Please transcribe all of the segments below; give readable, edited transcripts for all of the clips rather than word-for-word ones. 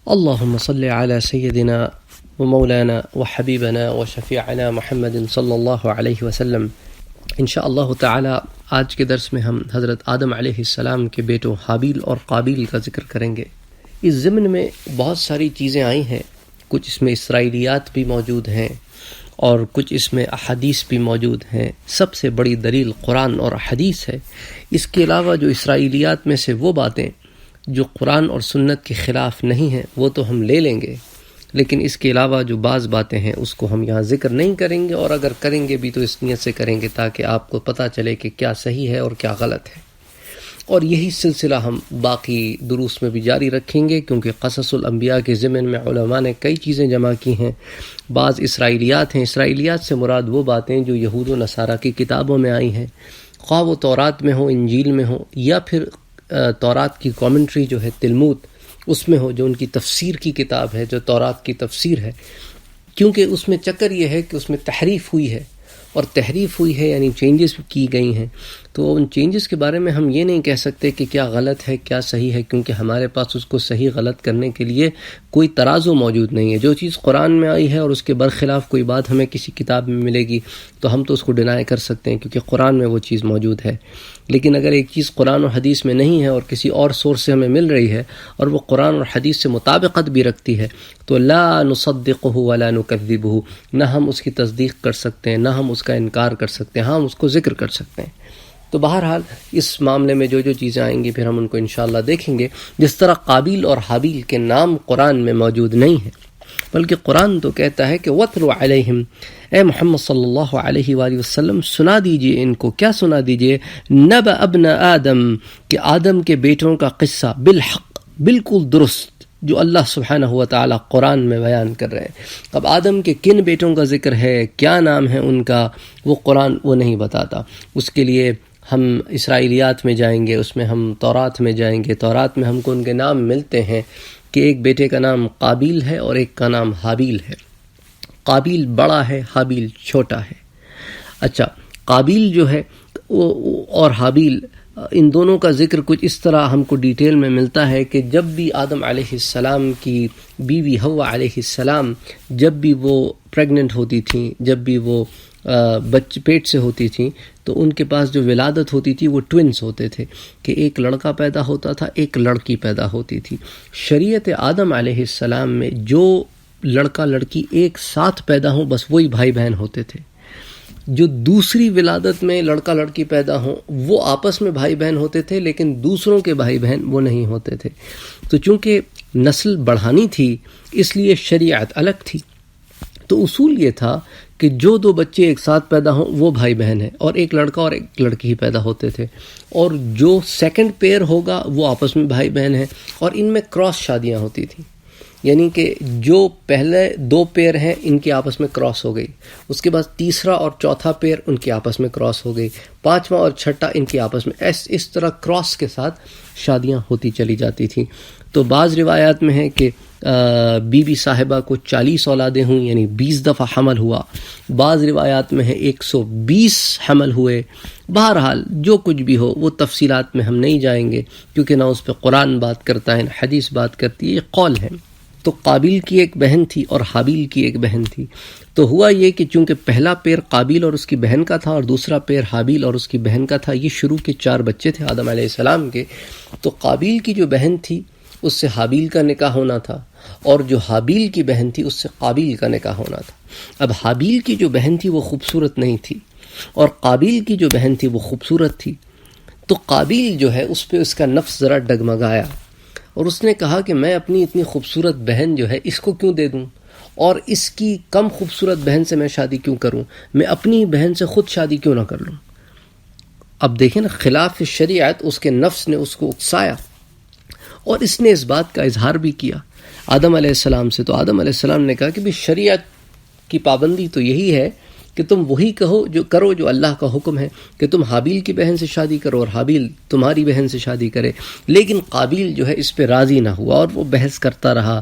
اللهم صل على سيدنا ومولانا وحبیبنا وشفیعنا محمد صلی اللہ علیہ وسلم۔ انشاءاللہ تعالی آج کے درس میں ہم حضرت آدم علیہ السلام کے بیٹوں حابیل اور قابیل کا ذکر کریں گے۔ اس ضمن میں بہت ساری چیزیں آئی ہیں، کچھ اس میں اسرائیلیات بھی موجود ہیں اور کچھ اس میں احادیث بھی موجود ہیں۔ سب سے بڑی دلیل قرآن اور حدیث ہے۔ اس کے علاوہ جو اسرائیلیات میں سے وہ باتیں جو قرآن اور سنت کے خلاف نہیں ہیں وہ تو ہم لے لیں گے، لیکن اس کے علاوہ جو بعض باتیں ہیں اس کو ہم یہاں ذکر نہیں کریں گے، اور اگر کریں گے بھی تو اس نیت سے کریں گے تاکہ آپ کو پتہ چلے کہ کیا صحیح ہے اور کیا غلط ہے۔ اور یہی سلسلہ ہم باقی دروس میں بھی جاری رکھیں گے، کیونکہ قصص الانبیاء کے ضمن میں علماء نے کئی چیزیں جمع کی ہیں۔ بعض اسرائیلیات ہیں، اسرائیلیات سے مراد وہ باتیں جو یہود و نصارہ کی کتابوں میں آئی ہیں، خواہ وہ تورات میں ہو، انجیل میں ہو، یا پھر تورات کی کامنٹری جو ہے تلمود اس میں ہو، جو ان کی تفسیر کی کتاب ہے، جو تورات کی تفسیر ہے۔ کیونکہ اس میں چکر یہ ہے کہ اس میں تحریف ہوئی ہے، اور تحریف ہوئی ہے یعنی چینجز کی گئی ہیں، تو ان چینجز کے بارے میں ہم یہ نہیں کہہ سکتے کہ کیا غلط ہے کیا صحیح ہے، کیونکہ ہمارے پاس اس کو صحیح غلط کرنے کے لیے کوئی ترازو موجود نہیں ہے۔ جو چیز قرآن میں آئی ہے اور اس کے برخلاف کوئی بات ہمیں کسی کتاب میں ملے گی تو ہم تو اس کو ڈینائی کر سکتے ہیں، کیونکہ قرآن میں وہ چیز موجود ہے۔ لیکن اگر ایک چیز قرآن اور حدیث میں نہیں ہے اور کسی اور سورس سے ہمیں مل رہی ہے اور وہ قرآن اور حدیث سے مطابقت بھی رکھتی ہے تو لا نصدقہ ولا نکذبہ، نہ ہم اس کی تصدیق کر سکتے ہیں نہ ہم اس کا انکار کر سکتے ہیں، ہاں ہم اس کو ذکر کر سکتے ہیں۔ تو بہرحال اس معاملے میں جو چیزیں آئیں گی پھر ہم ان کو انشاءاللہ دیکھیں گے۔ جس طرح قابیل اور حابیل کے نام قرآن میں موجود نہیں ہیں، بلکہ قرآن تو کہتا ہے کہ وَاتْلُ عَلَيْهِمْ، اے محمد صلی اللہ علیہ وآلہ وسلم سنا دیجئے ان کو۔ کیا سنا دیجئے؟ نَبَأَ ابْنَ آدم، کہ آدم کے بیٹوں کا قصہ، بالحق، بالکل درست، جو اللہ سبحانہ و تعالی قرآن میں بیان کر رہے ہیں۔ اب آدم کے کن بیٹوں کا ذکر ہے، کیا نام ہے ان کا، وہ قرآن وہ نہیں بتاتا۔ اس کے لیے ہم اسرائیلیات میں جائیں گے، اس میں ہم تورات میں جائیں گے، تورات میں ہم کو ان کے نام ملتے ہیں کہ ایک بیٹے کا نام قابیل ہے اور ایک کا نام حابیل ہے۔ قابیل بڑا ہے، حابیل چھوٹا ہے۔ اچھا، قابیل جو ہے اور حابیل، ان دونوں کا ذکر کچھ اس طرح ہم کو ڈیٹیل میں ملتا ہے کہ جب بھی آدم علیہ السلام کی بیوی حوا علیہ السلام جب بھی وہ پریگننٹ ہوتی تھیں، جب بھی وہ بچے پیٹ سے ہوتی تھیں، تو ان کے پاس جو ولادت ہوتی تھی وہ ٹوئنس ہوتے تھے، کہ ایک لڑکا پیدا ہوتا تھا ایک لڑکی پیدا ہوتی تھی۔ شریعت آدم علیہ السلام میں جو لڑکا لڑکی ایک ساتھ پیدا ہوں بس وہی بھائی بہن ہوتے تھے۔ جو دوسری ولادت میں لڑکا لڑکی پیدا ہوں وہ آپس میں بھائی بہن ہوتے تھے، لیکن دوسروں کے بھائی بہن وہ نہیں ہوتے تھے۔ تو چونکہ نسل بڑھانی تھی اس لیے شریعت الگ تھی۔ تو اصول یہ تھا کہ جو دو بچے ایک ساتھ پیدا ہوں وہ بھائی بہن ہیں، اور ایک لڑکا اور ایک لڑکی ہی پیدا ہوتے تھے، اور جو سیکنڈ پیئر ہوگا وہ آپس میں بھائی بہن ہیں، اور ان میں کراس شادیاں ہوتی تھیں، یعنی کہ جو پہلے دو پیئر ہیں ان کے آپس میں کراس ہو گئی، اس کے بعد تیسرا اور چوتھا پیئر ان کے آپس میں کراس ہو گئی، پانچواں اور چھٹا ان کے آپس میں، اس طرح کراس کے ساتھ شادیاں ہوتی چلی جاتی تھیں۔ تو بعض روایات میں ہے کہ بی بی صاحبہ کو 40 اولادیں ہوئیں، یعنی 20 دفعہ حمل ہوا۔ بعض روایات میں ہے 120 حمل ہوئے۔ بہرحال جو کچھ بھی ہو وہ تفصیلات میں ہم نہیں جائیں گے، کیونکہ نہ اس پہ قرآن بات کرتا ہے نہ حدیث بات کرتی ہے، یہ قول ہے۔ تو قابیل کی ایک بہن تھی اور حابیل کی ایک بہن تھی۔ تو ہوا یہ کہ چونکہ پہلا پیر قابیل اور اس کی بہن کا تھا اور دوسرا پیر حابیل اور اس کی بہن کا تھا، یہ شروع کے 4 بچے تھے آدم علیہ السلام کے۔ تو قابیل کی جو بہن تھی اس سے حابیل کا نکاح ہونا تھا، اور جو حابیل کی بہن تھی اس سے قابیل کا نکاح ہونا تھا۔ اب حابیل کی جو بہن تھی وہ خوبصورت نہیں تھی، اور قابیل کی جو بہن تھی وہ خوبصورت تھی۔ تو قابیل جو ہے اس پہ اس کا نفس ذرا ڈگمگایا، اور اس نے کہا کہ میں اپنی اتنی خوبصورت بہن جو ہے اس کو کیوں دے دوں، اور اس کی کم خوبصورت بہن سے میں شادی کیوں کروں، میں اپنی بہن سے خود شادی کیوں نہ کر لوں۔ اب دیکھیں نا، خلاف شریعت اس کے نفس نے اس کو اکسایا، اور اس نے اس بات کا اظہار بھی کیا آدم علیہ السلام سے۔ تو آدم علیہ السلام نے کہا کہ بھی شریعت کی پابندی تو یہی ہے کہ تم وہی کرو جو اللہ کا حکم ہے، کہ تم حابیل کی بہن سے شادی کرو اور حابیل تمہاری بہن سے شادی کرے۔ لیکن قابیل جو ہے اس پہ راضی نہ ہوا، اور وہ بحث کرتا رہا،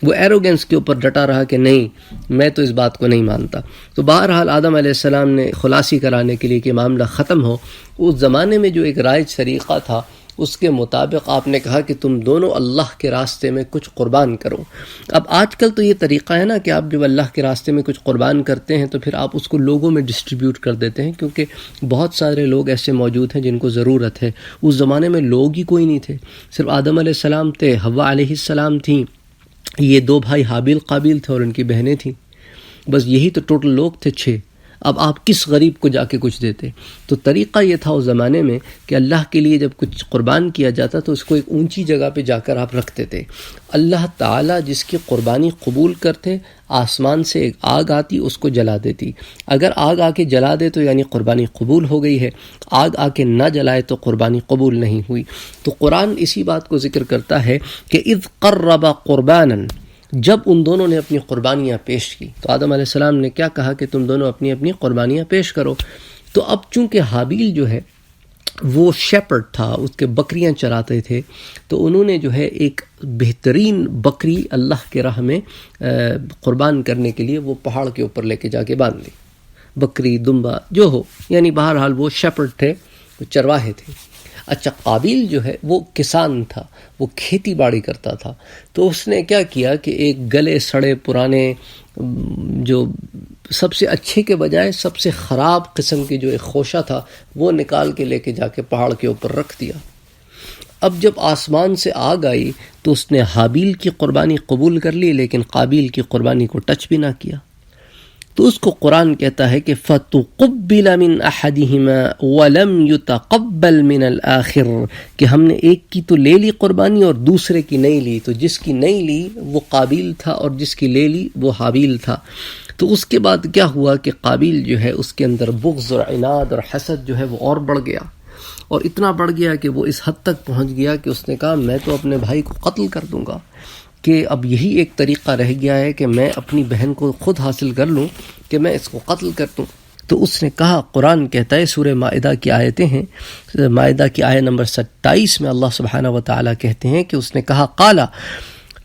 وہ ایروگنس کے اوپر ڈٹا رہا کہ نہیں میں تو اس بات کو نہیں مانتا۔ تو بہرحال آدم علیہ السلام نے خلاصی کرانے کے لیے کہ معاملہ ختم ہو، اس زمانے میں جو ایک رائج طریقہ تھا اس کے مطابق آپ نے کہا کہ تم دونوں اللہ کے راستے میں کچھ قربان کرو۔ اب آج کل تو یہ طریقہ ہے نا کہ آپ جب اللہ کے راستے میں کچھ قربان کرتے ہیں تو پھر آپ اس کو لوگوں میں ڈسٹریبیوٹ کر دیتے ہیں، کیونکہ بہت سارے لوگ ایسے موجود ہیں جن کو ضرورت ہے۔ اس زمانے میں لوگ ہی کوئی نہیں تھے، صرف آدم علیہ السلام تھے، حوا علیہ السلام تھیں، یہ 2 بھائی حابیل قابیل تھے اور ان کی بہنیں تھیں، بس یہی تو ٹوٹل لوگ تھے 6۔ اب آپ کس غریب کو جا کے کچھ دیتے؟ تو طریقہ یہ تھا اس زمانے میں کہ اللہ کے لیے جب کچھ قربان کیا جاتا تو اس کو ایک اونچی جگہ پہ جا کر آپ رکھتے تھے۔ اللہ تعالیٰ جس کی قربانی قبول کرتے، آسمان سے ایک آگ آتی، اس کو جلا دیتی۔ اگر آگ آ کے جلا دے تو یعنی قربانی قبول ہو گئی ہے، آگ آ کے نہ جلائے تو قربانی قبول نہیں ہوئی۔ تو قرآن اسی بات کو ذکر کرتا ہے کہ اذ قربا قربانا، جب ان دونوں نے اپنی قربانیاں پیش کی تو آدم علیہ السلام نے کیا کہا کہ تم دونوں اپنی اپنی قربانیاں پیش کرو۔ تو اب چونکہ حابیل جو ہے وہ شیپرڈ تھا، اس کے بکریاں چراتے تھے، تو انہوں نے جو ہے ایک بہترین بکری اللہ کے راہ میں قربان کرنے کے لیے وہ پہاڑ کے اوپر لے کے جا کے باندھ دی، بکری دمبا جو ہو، یعنی بہرحال وہ شیپرڈ تھے، وہ چرواہے تھے۔ اچھا، قابیل جو ہے وہ کسان تھا، وہ کھیتی باڑی کرتا تھا، تو اس نے کیا کیا کہ ایک گلے سڑے پرانے جو سب سے اچھے کے بجائے سب سے خراب قسم کی جو ایک خوشہ تھا وہ نکال کے لے کے جا کے پہاڑ کے اوپر رکھ دیا۔ اب جب آسمان سے آگ آئی تو اس نے حابیل کی قربانی قبول کر لی، لیکن قابیل کی قربانی کو ٹچ بھی نہ کیا۔ تو اس کو قرآن کہتا ہے کہ فَتُقُبِّلَ مِنْ أَحَدِهِمَا وَلَمْ يُتَقَبَّلْ مِنَ الْآخِرِ، کہ ہم نے ایک کی تو لے لی قربانی اور دوسرے کی نہیں لی، تو جس کی نہیں لی وہ قابیل تھا اور جس کی لے لی وہ حابیل تھا۔ تو اس کے بعد کیا ہوا کہ قابیل جو ہے اس کے اندر بغض اور عناد اور حسد جو ہے وہ اور بڑھ گیا، اور اتنا بڑھ گیا کہ وہ اس حد تک پہنچ گیا کہ اس نے کہا میں تو اپنے بھائی کو قتل کر دوں گا، کہ اب یہی ایک طریقہ رہ گیا ہے کہ میں اپنی بہن کو خود حاصل کر لوں کہ میں اس کو قتل کر دوں۔ تو اس نے کہا، قرآن کہتا ہے، سورہ مائدہ کی آیتیں ہیں، مائدہ کی آیت نمبر 27 میں اللہ سبحانہ وتعالی کہتے ہیں کہ اس نے کہا قَالَ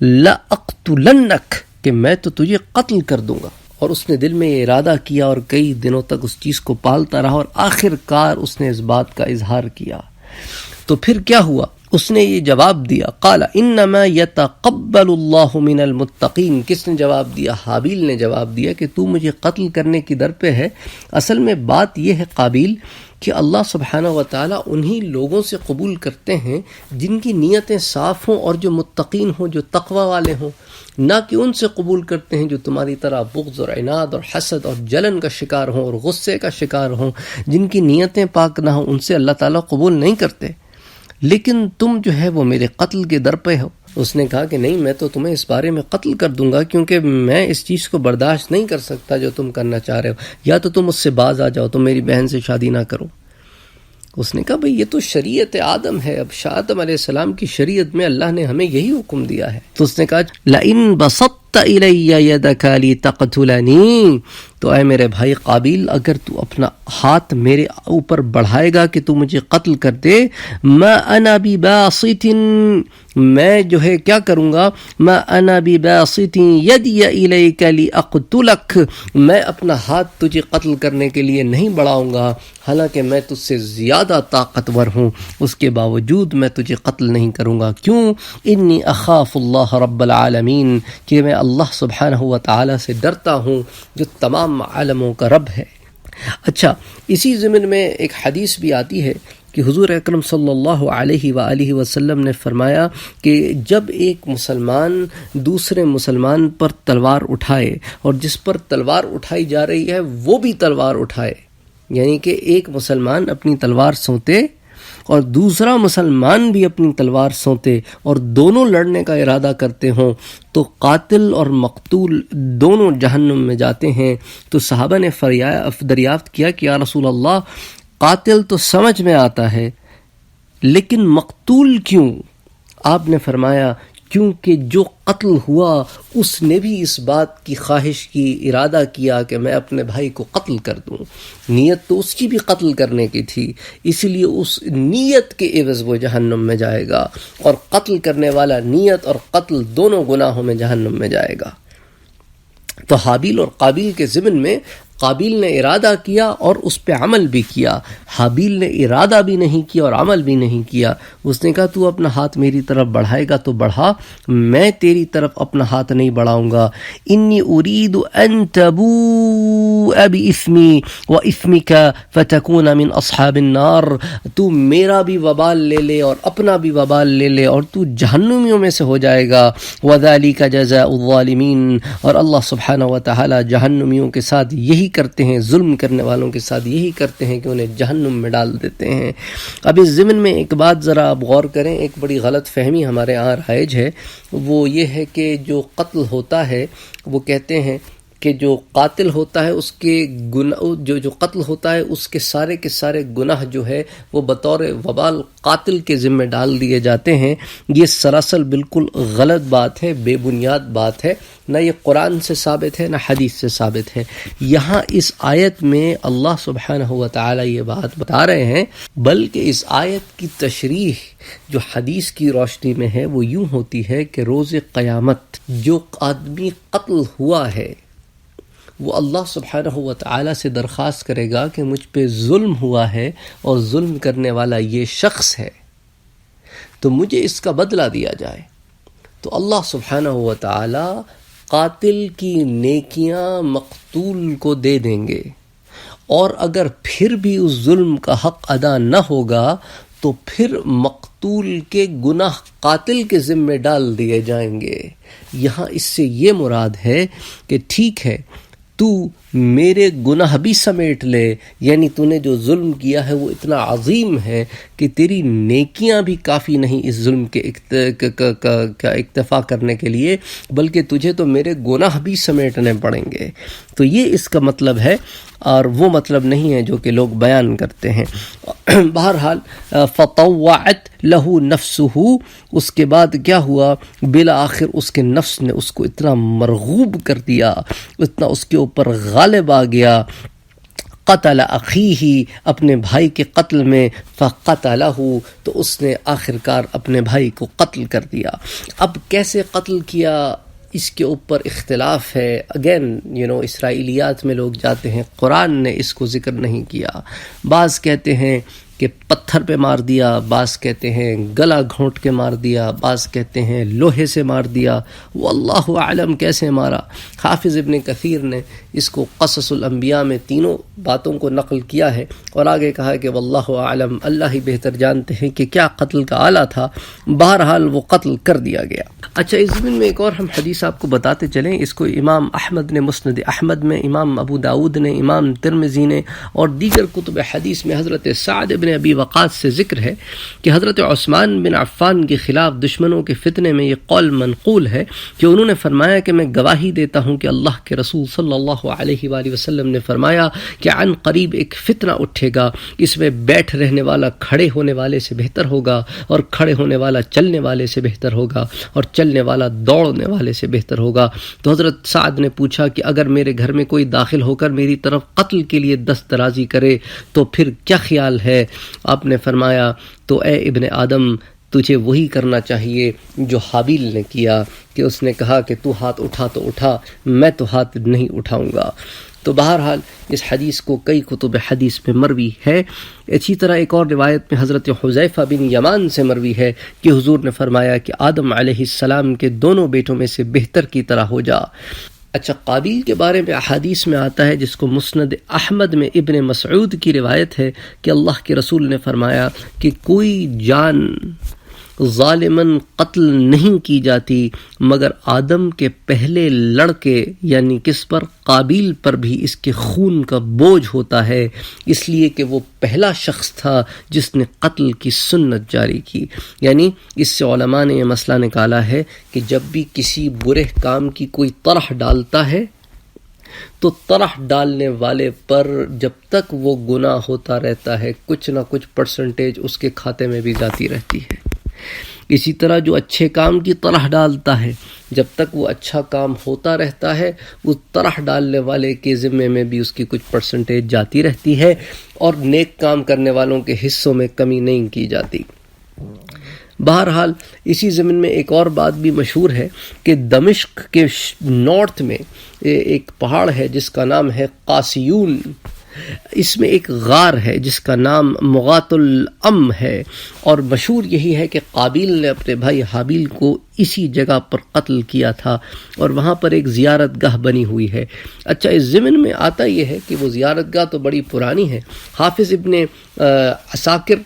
لَأَقْتُلَنَّكَ، کہ میں تو تجھے قتل کر دوں گا، اور اس نے دل میں یہ ارادہ کیا اور کئی دنوں تک اس چیز کو پالتا رہا، اور آخر کار اس نے اس بات کا اظہار کیا۔ تو پھر کیا ہوا؟ اس نے یہ جواب دیا، قال انما یتقبل اللہ من المتقین۔ کس نے جواب دیا؟ حابیل نے جواب دیا کہ تو مجھے قتل کرنے کی در پہ ہے۔ اصل میں بات یہ ہے قابیل کہ اللہ سبحانہ وتعالیٰ انہی لوگوں سے قبول کرتے ہیں جن کی نیتیں صاف ہوں اور جو متقین ہوں، جو تقوی والے ہوں، نہ کہ ان سے قبول کرتے ہیں جو تمہاری طرح بغض اور عناد اور حسد اور جلن کا شکار ہوں اور غصے کا شکار ہوں، جن کی نیتیں پاک نہ ہوں، ان سے اللہ تعالیٰ قبول نہیں کرتے۔ لیکن تم جو ہے وہ میرے قتل کے در پہ ہو۔ اس نے کہا کہ نہیں، میں تو تمہیں اس بارے میں قتل کر دوں گا، کیونکہ میں اس چیز کو برداشت نہیں کر سکتا جو تم کرنا چاہ رہے ہو، یا تو تم اس سے باز آ جاؤ، تم میری بہن سے شادی نہ کرو۔ اس نے کہا بھئی یہ تو شریعت آدم ہے، اب آدم علیہ السلام کی شریعت میں اللہ نے ہمیں یہی حکم دیا ہے۔ تو اس نے کہا لَإِن بَسَطْتَ إِلَيَّ يَدَكَ لِتَقْتُلَنِي، تو اے میرے بھائی قابیل، اگر تو اپنا ہاتھ میرے اوپر بڑھائے گا کہ تو مجھے قتل کر دے، مَا أَنَا بِبَاسِطٍ، میں جو ہے کیا کروں گا، مَا أَنَا بِبَاسِطٍ يَدِيَ إِلَيْكَ لِأَقْتُلَكَ، میں اپنا ہاتھ تجھے قتل کرنے کے لیے نہیں بڑھاؤں گا، حالانکہ میں تجھ سے زیادہ طاقتور ہوں، اس کے باوجود میں تجھے قتل نہیں کروں گا۔ کیوں؟ انی اخاف اللہ رب العالمین، کہ میں اللہ سبحانہ و تعالی سے ڈرتا ہوں جو تمام عالموں کا رب ہے۔ اچھا، اسی ضمن میں ایک حدیث بھی آتی ہے کہ حضور اکرم صلی اللہ علیہ وآلہ وسلم نے فرمایا کہ جب ایک مسلمان دوسرے مسلمان پر تلوار اٹھائے اور جس پر تلوار اٹھائی جا رہی ہے وہ بھی تلوار اٹھائے، یعنی کہ ایک مسلمان اپنی تلوار سونتے اور دوسرا مسلمان بھی اپنی تلوار سونتے اور دونوں لڑنے کا ارادہ کرتے ہوں، تو قاتل اور مقتول دونوں جہنم میں جاتے ہیں۔ تو صحابہ نے دریافت کیا کہ یا رسول اللہ، قاتل تو سمجھ میں آتا ہے لیکن مقتول کیوں؟ آپ نے فرمایا کیونکہ جو قتل ہوا اس نے بھی اس بات کی خواہش کی، ارادہ کیا کہ میں اپنے بھائی کو قتل کر دوں، نیت تو اس کی بھی قتل کرنے کی تھی، اس لیے اس نیت کے عوض وہ جہنم میں جائے گا، اور قتل کرنے والا نیت اور قتل دونوں گناہوں میں جہنم میں جائے گا۔ تو حابیل اور قابیل کے ضمن میں قابیل نے ارادہ کیا اور اس پہ عمل بھی کیا، حابیل نے ارادہ بھی نہیں کیا اور عمل بھی نہیں کیا۔ اس نے کہا تو اپنا ہاتھ میری طرف بڑھائے گا تو بڑھا، میں تیری طرف اپنا ہاتھ نہیں بڑھاؤں گا۔ انی ارید ان تبوء باسمی واسمک فتکون من اصحاب النار، تو میرا بھی وبال لے لے اور اپنا بھی وبال لے لے اور تو جہنمیوں میں سے ہو جائے گا۔ وذالک جزاء الظالمین، اور اللہ سبحانہ و تعالی جہنمیوں کے ساتھ یہی کرتے ہیں، ظلم کرنے والوں کے ساتھ یہی کرتے ہیں کہ انہیں جہنم میں ڈال دیتے ہیں۔ اب اس ضمن میں ایک بات ذرا آپ غور کریں، ایک بڑی غلط فہمی ہمارے ہاں رائج ہے، وہ یہ ہے کہ جو قتل ہوتا ہے وہ کہتے ہیں کہ جو قاتل ہوتا ہے اس کے گناہ، جو قتل ہوتا ہے اس کے سارے گناہ جو ہے وہ بطور وبال قاتل کے ذمہ ڈال دیے جاتے ہیں۔ یہ سراسر بالکل غلط بات ہے، بے بنیاد بات ہے، نہ یہ قرآن سے ثابت ہے نہ حدیث سے ثابت ہے۔ یہاں اس آیت میں اللہ سبحانہ و تعالی یہ بات بتا رہے ہیں، بلکہ اس آیت کی تشریح جو حدیث کی روشنی میں ہے وہ یوں ہوتی ہے کہ روز قیامت جو آدمی قتل ہوا ہے وہ اللہ سبحانہ و تعالی سے درخواست کرے گا کہ مجھ پہ ظلم ہوا ہے اور ظلم کرنے والا یہ شخص ہے، تو مجھے اس کا بدلہ دیا جائے۔ تو اللہ سبحانہ و تعالی قاتل کی نیکیاں مقتول کو دے دیں گے، اور اگر پھر بھی اس ظلم کا حق ادا نہ ہوگا تو پھر مقتول کے گناہ قاتل کے ذمہ ڈال دیے جائیں گے۔ یہاں اس سے یہ مراد ہے کہ ٹھیک ہے تو میرے گناہ بھی سمیٹ لے، یعنی تو نے جو ظلم کیا ہے وہ اتنا عظیم ہے کہ تیری نیکیاں بھی کافی نہیں اس ظلم کے اکتفا کرنے کے لیے، بلکہ تجھے تو میرے گناہ بھی سمیٹنے پڑیں گے۔ تو یہ اس کا مطلب ہے، اور وہ مطلب نہیں ہے جو کہ لوگ بیان کرتے ہیں۔ بہرحال فطوعت لہو نفسہ، اس کے بعد کیا ہوا، بالآخر اس کے نفس نے اس کو اتنا مرغوب کر دیا، اتنا اس کے اوپر غالب آ گیا، قتل اخیہ، اپنے بھائی کے قتل میں، فقتلہ، تو اس نے آخرکار اپنے بھائی کو قتل کر دیا۔ اب کیسے قتل کیا اس کے اوپر اختلاف ہے، اگین اسرائیلیات میں لوگ جاتے ہیں، قرآن نے اس کو ذکر نہیں کیا۔ بعض کہتے ہیں کہ پتھر پہ مار دیا، بعض کہتے ہیں گلا گھونٹ کے مار دیا، بعض کہتے ہیں لوہے سے مار دیا، واللہ اعلم کیسے مارا۔ حافظ ابن کثیر نے اس کو قصص الانبیاء میں تینوں باتوں کو نقل کیا ہے، اور آگے کہا کہ واللہ اعلم، اللہ ہی بہتر جانتے ہیں کہ کیا قتل کا آلہ تھا، بہرحال وہ قتل کر دیا گیا۔ اچھا، اس ضمن میں ایک اور ہم حدیث آپ کو بتاتے چلیں، اس کو امام احمد نے مسند احمد میں، امام ابو داود نے، امام ترمذی نے اور دیگر کتب حدیث میں حضرت سعد بن ابی وقاص سے ذکر ہے کہ حضرت عثمان بن عفان کے خلاف دشمنوں کے فتنے میں یہ قول منقول ہے کہ انہوں نے فرمایا کہ میں گواہی دیتا ہوں کہ اللہ کے رسول صلی اللہ علیہ وآلہ وسلم نے فرمایا کہ عن قریب ایک فتنہ اٹھے گا، اس میں بیٹھ رہنے والا کھڑے ہونے والے سے بہتر ہوگا، اور کھڑے ہونے والا چلنے والے سے بہتر ہوگا، اور چلنے والا دوڑنے والے سے بہتر ہوگا۔ تو حضرت سعد نے پوچھا کہ اگر میرے گھر میں کوئی داخل ہو کر میری طرف قتل کے لیے دست درازی کرے تو پھر کیا خیال ہے؟ آپ نے فرمایا تو اے ابن آدم، تجھے وہی کرنا چاہیے جو حابیل نے کیا، کہ اس نے کہا کہ تو ہاتھ اٹھا تو اٹھا، میں تو ہاتھ نہیں اٹھاؤں گا۔ تو بہرحال اس حدیث کو کئی کتب حدیث میں مروی ہے۔ اسی طرح ایک اور روایت میں حضرت حذیفہ بن یمان سے مروی ہے کہ حضور نے فرمایا کہ آدم علیہ السلام کے دونوں بیٹوں میں سے بہتر کی طرح ہو جا۔ اچھا، قابیل کے بارے میں احادیث میں آتا ہے، جس کو مسند احمد میں ابن مسعود کی روایت ہے کہ اللہ کے رسول نے فرمایا کہ کوئی جان ظالماً قتل نہیں کی جاتی مگر آدم کے پہلے لڑکے یعنی کس پر، قابیل پر بھی اس کے خون کا بوجھ ہوتا ہے، اس لیے کہ وہ پہلا شخص تھا جس نے قتل کی سنت جاری کی۔ یعنی اس سے علماء نے یہ مسئلہ نکالا ہے کہ جب بھی کسی برے کام کی کوئی طرح ڈالتا ہے تو طرح ڈالنے والے پر جب تک وہ گناہ ہوتا رہتا ہے کچھ نہ کچھ پرسنٹیج اس کے کھاتے میں بھی جاتی رہتی ہے۔ اسی طرح جو اچھے کام کی طرح ڈالتا ہے جب تک وہ اچھا کام ہوتا رہتا ہے اس طرح ڈالنے والے کے ذمے میں بھی اس کی کچھ پرسنٹیج جاتی رہتی ہے، اور نیک کام کرنے والوں کے حصوں میں کمی نہیں کی جاتی۔ بہرحال اسی ضمن میں ایک اور بات بھی مشہور ہے کہ دمشق کے نارتھ میں ایک پہاڑ ہے جس کا نام ہے قاسیون، اس میں ایک غار ہے جس کا نام مغات الام ہے، اور مشہور یہی ہے کہ قابیل نے اپنے بھائی حابیل کو اسی جگہ پر قتل کیا تھا، اور وہاں پر ایک زیارت گاہ بنی ہوئی ہے۔ اچھا، اس ضمن میں آتا یہ ہے کہ وہ زیارت گاہ تو بڑی پرانی ہے۔ حافظ ابن عساکر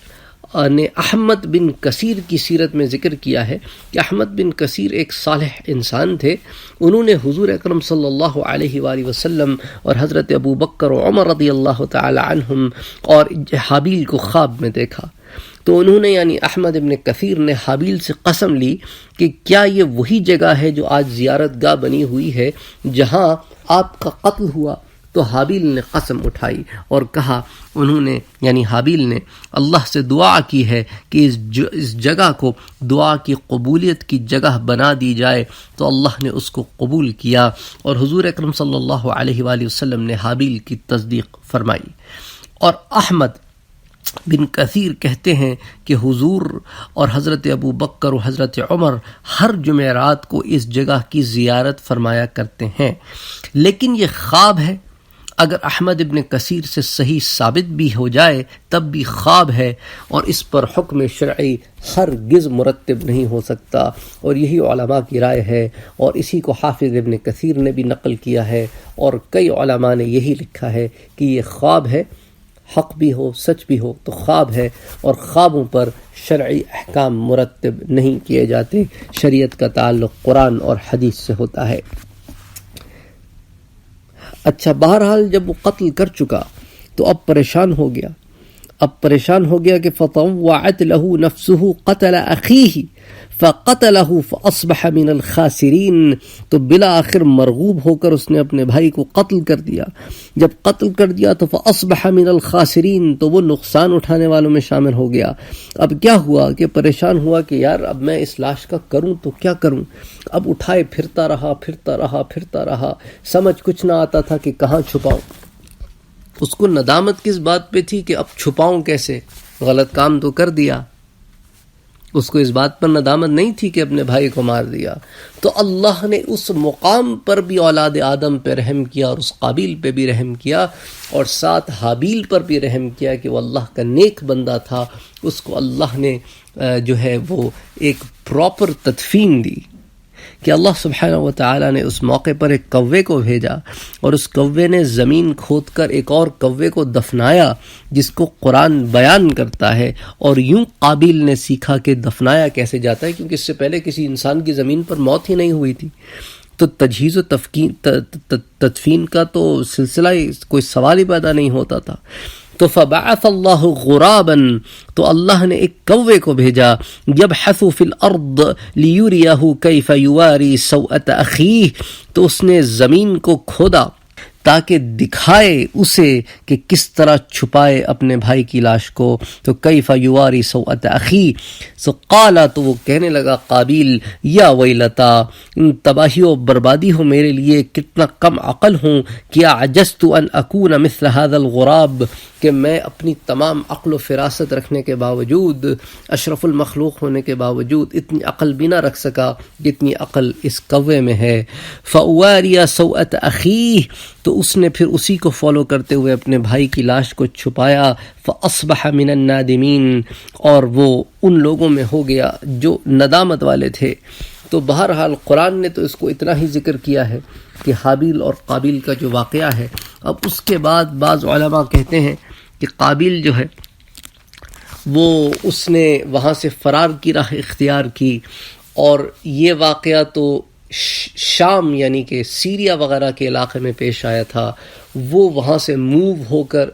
نے احمد بن کثیر کی سیرت میں ذکر کیا ہے کہ احمد بن کثیر ایک صالح انسان تھے، انہوں نے حضور اکرم صلی اللہ علیہ وآلہ وسلم اور حضرت ابو بکر و عمر رضی اللہ تعالی عنہم اور حابیل کو خواب میں دیکھا، تو انہوں نے یعنی احمد بن کثیر نے حابیل سے قسم لی کہ کیا یہ وہی جگہ ہے جو آج زیارت گاہ بنی ہوئی ہے جہاں آپ کا قتل ہوا؟ تو حابیل نے قسم اٹھائی اور کہا، انہوں نے یعنی حابیل نے اللہ سے دعا کی ہے کہ اس جگہ کو دعا کی قبولیت کی جگہ بنا دی جائے، تو اللہ نے اس کو قبول کیا، اور حضور اکرم صلی اللہ علیہ وآلہ وسلم نے حابیل کی تصدیق فرمائی۔ اور احمد بن کثیر کہتے ہیں کہ حضور اور حضرت ابو بکر و حضرت عمر ہر جمعرات کو اس جگہ کی زیارت فرمایا کرتے ہیں، لیکن یہ خواب ہے، اگر احمد ابن کثیر سے صحیح ثابت بھی ہو جائے تب بھی خواب ہے، اور اس پر حکم شرعی ہرگز مرتب نہیں ہو سکتا، اور یہی علماء کی رائے ہے، اور اسی کو حافظ ابن کثیر نے بھی نقل کیا ہے، اور کئی علماء نے یہی لکھا ہے کہ یہ خواب ہے، حق بھی ہو سچ بھی ہو تو خواب ہے، اور خوابوں پر شرعی احکام مرتب نہیں کیے جاتے، شریعت کا تعلق قرآن اور حدیث سے ہوتا ہے۔ اچھا، بہرحال جب وہ قتل کر چکا تو اب پریشان ہو گیا کہ فطوعت له نفسه قتل اخیہ فقتله فاصبح من الخاسرین، تو بالآخر مرغوب ہو کر اس نے اپنے بھائی کو قتل کر دیا، جب قتل کر دیا تو فاصبح من الخاسرین، تو وہ نقصان اٹھانے والوں میں شامل ہو گیا۔ اب کیا ہوا کہ پریشان ہوا کہ یار اب میں اس لاش کا کروں تو کیا کروں، اب اٹھائے پھرتا رہا، سمجھ کچھ نہ آتا تھا کہ کہاں چھپاؤں۔ اس کو ندامت کس بات پہ تھی کہ اب چھپاؤں کیسے، غلط کام تو کر دیا، اس کو اس بات پر ندامت نہیں تھی کہ اپنے بھائی کو مار دیا۔ تو اللہ نے اس مقام پر بھی اولاد آدم پہ رحم کیا، اور اس قابیل پہ بھی رحم کیا، اور ساتھ حابیل پر بھی رحم کیا کہ وہ اللہ کا نیک بندہ تھا، اس کو اللہ نے جو ہے وہ ایک پراپر تدفین دی، کہ اللہ سبحانہ و تعالی نے اس موقع پر ایک کوے کو بھیجا، اور اس کوے نے زمین کھود کر ایک اور کوے کو دفنایا، جس کو قرآن بیان کرتا ہے، اور یوں قابیل نے سیکھا کہ دفنایا کیسے جاتا ہے، کیونکہ اس سے پہلے کسی انسان کی زمین پر موت ہی نہیں ہوئی تھی، تو تجہیز و تدفین کا تو سلسلہ کوئی سوال ہی پیدا نہیں ہوتا تھا۔ تو فبعث اللہ غرابا، تو اللہ نے ایک کوے کو بھیجا، یبحث فی الارض لیریہ کیف یواری سوءۃ اخیہ، تو اس نے زمین کو کھودا تاکہ دکھائے اسے کہ کس طرح چھپائے اپنے بھائی کی لاش کو، تو کیف یواری سوءۃ اخی، سو قالا، تو وہ کہنے لگا قابیل، یا ویلتا، تباہی و بربادی ہو میرے لیے، کتنا کم عقل ہوں، کیا عجزت ان اکون مثل هذا الغراب، کہ میں اپنی تمام عقل و فراست رکھنے کے باوجود، اشرف المخلوق ہونے کے باوجود اتنی عقل بھی نہ رکھ سکا جتنی عقل اس کوے میں ہے۔ فَأُوَارِيَ سَوْءَةَ أَخِيهِ، تو اس نے پھر اسی کو فالو کرتے ہوئے اپنے بھائی کی لاش کو چھپایا، فَأَصْبَحَ مِنَ النَّادِمِينَ، اور وہ ان لوگوں میں ہو گیا جو ندامت والے تھے۔ تو بہرحال قرآن نے تو اس کو اتنا ہی ذکر کیا ہے کہ حابیل اور قابیل کا جو واقعہ ہے۔ اب اس کے بعد بعض علماء کہتے ہیں کہ قابیل جو ہے وہ اس نے وہاں سے فرار کی راہ اختیار کی، اور یہ واقعہ تو شام یعنی کہ سیریا وغیرہ کے علاقے میں پیش آیا تھا، وہ وہاں سے موو ہو کر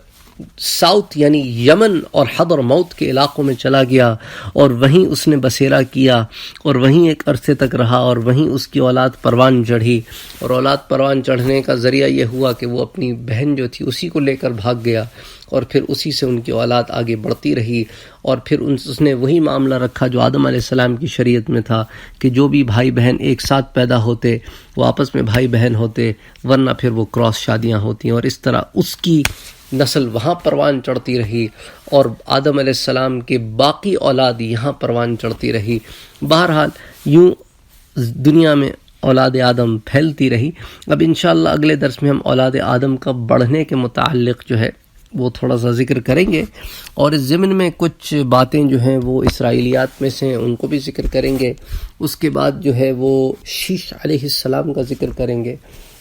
ساؤتھ یعنی یمن اور حضرموت کے علاقوں میں چلا گیا، اور وہیں اس نے بسیرا کیا، اور وہیں ایک عرصے تک رہا، اور وہیں اس کی اولاد پروان چڑھی، اور اولاد پروان چڑھنے کا ذریعہ یہ ہوا کہ وہ اپنی بہن جو تھی اسی کو لے کر بھاگ گیا، اور پھر اسی سے ان کی اولاد آگے بڑھتی رہی، اور پھر اس نے وہی معاملہ رکھا جو آدم علیہ السلام کی شریعت میں تھا کہ جو بھی بھائی بہن ایک ساتھ پیدا ہوتے وہ آپس میں بھائی بہن ہوتے، ورنہ پھر وہ کراس شادیاں ہوتی ہیں، اور اس طرح اس کی نسل وہاں پروان چڑھتی رہی اور آدم علیہ السلام کے باقی اولاد یہاں پروان چڑھتی رہی. بہرحال یوں دنیا میں اولاد آدم پھیلتی رہی. اب انشاءاللہ اگلے درس میں ہم اولاد آدم کا بڑھنے کے متعلق جو ہے وہ تھوڑا سا ذکر کریں گے، اور اس ضمن میں کچھ باتیں جو ہیں وہ اسرائیلیات میں سے ہیں ان کو بھی ذکر کریں گے. اس کے بعد جو ہے وہ شیش علیہ السلام کا ذکر کریں گے،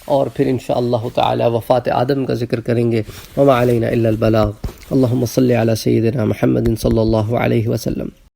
اور پھر انشاءاللہ تعالی وفات آدم کا ذکر کریں گے. وما علینا الا البلاغ. اللہم صلی علی سیدنا محمد صلی اللہ علیہ وسلم.